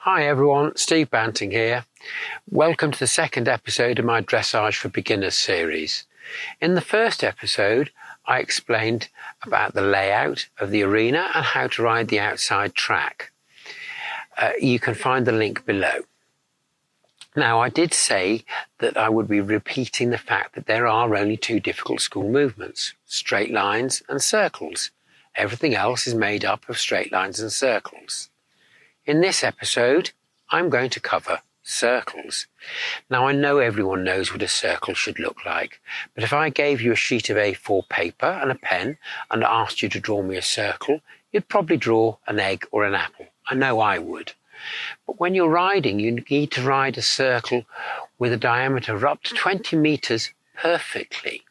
Hi everyone, Steve Banting here. Welcome to the second episode of my Dressage for Beginners series. In the first episode, I explained about the layout of the arena and how to ride the outside track. You can find the link below. Now, I did say that I would be repeating the fact that there are only two difficult school movements, straight lines and circles. Everything else is made up of straight lines and circles. In this episode, I'm going to cover circles. Now, I know everyone knows what a circle should look like, but if I gave you a sheet of A4 paper and a pen and asked you to draw me a circle, you'd probably draw an egg or an apple. I know I would. But when you're riding, you need to ride a circle with a diameter of up to 20 meters perfectly.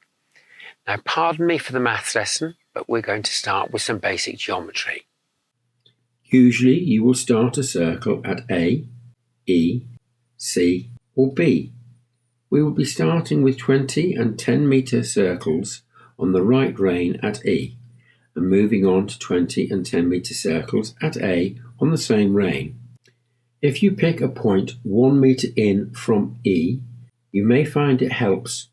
Now, pardon me for the maths lesson, but we're going to start with some basic geometry. Usually you will start a circle at A, E, C or B. We will be starting with 20 and 10 metre circles on the right rein at E and moving on to 20 and 10 metre circles at A on the same rein. If you pick a point 1 metre in from E, you may find it helps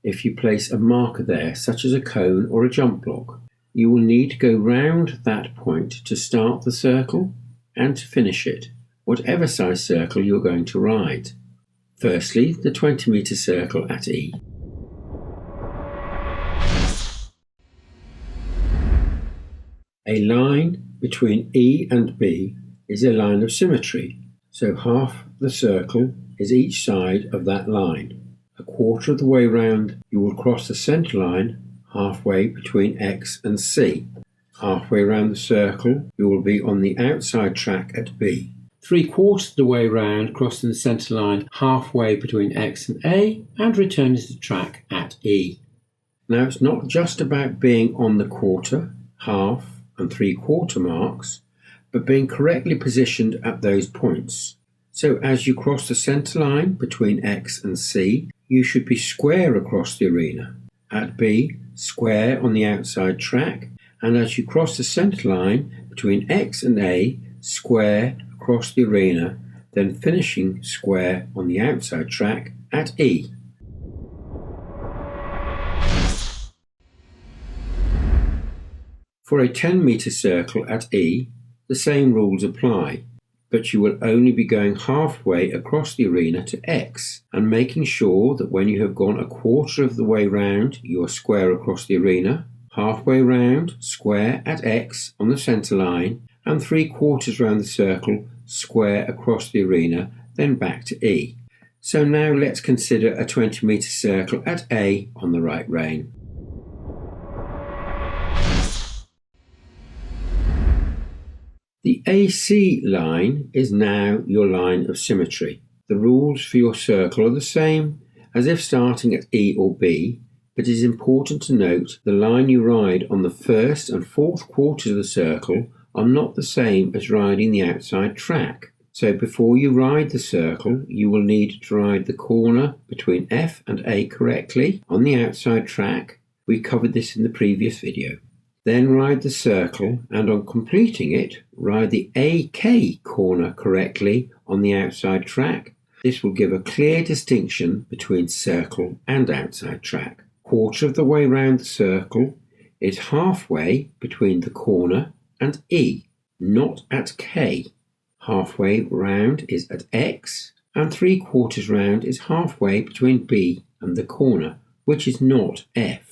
if you place a marker there, such as a cone or a jump block. You will need to go round that point to start the circle and to finish it, whatever size circle you're going to ride. Firstly, the 20 metre circle at E. A line between E and B is a line of symmetry, so half the circle is each side of that line. A quarter of the way round, you will cross the centre line halfway between X and C. Halfway around the circle, you will be on the outside track at B. 3/4 of the way round, crossing the centre line halfway between X and A, and returning to the track at E. Now, it's not just about being on the quarter, half and 3/4 marks, but being correctly positioned at those points. So as you cross the centre line between X and C, you should be square across the arena. At B, square on the outside track, and as you cross the centre line between X and A, square across the arena, then finishing square on the outside track at E. For a 10 metre circle at E, the same rules apply, but you will only be going halfway across the arena to X and making sure that when you have gone a quarter of the way round, you are square across the arena, halfway round, square at X on the centre line, and 3/4 round the circle, square across the arena, then back to E. So now let's consider a 20 metre circle at A on the right rein. The AC line is now your line of symmetry. The rules for your circle are the same as if starting at E or B, but it is important to note the line you ride on the first and fourth quarters of the circle are not the same as riding the outside track. So before you ride the circle, you will need to ride the corner between F and A correctly on the outside track. We covered this in the previous video. Then ride the circle, and on completing it, ride the AK corner correctly on the outside track. This will give a clear distinction between circle and outside track. Quarter of the way round the circle is halfway between the corner and E, not at K. Halfway round is at X, and 3/4 round is halfway between B and the corner, which is not F.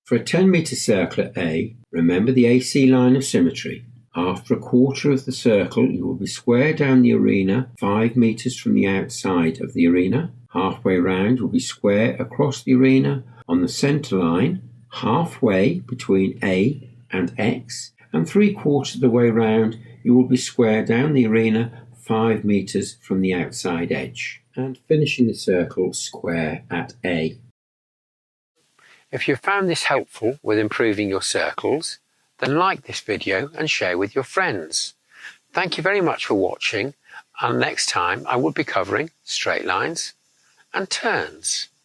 For a 10 metre circle at A, remember the AC line of symmetry. After a quarter of the circle, you will be square down the arena 5 metres from the outside of the arena. Halfway round, you will be square across the arena on the centre line, halfway between A and X, and 3/4 of the way round, you will be square down the arena 5 metres from the outside edge, and finishing the circle square at A. If you found this helpful with improving your circles, then like this video and share with your friends. Thank you very much for watching, and next time I will be covering straight lines and turns.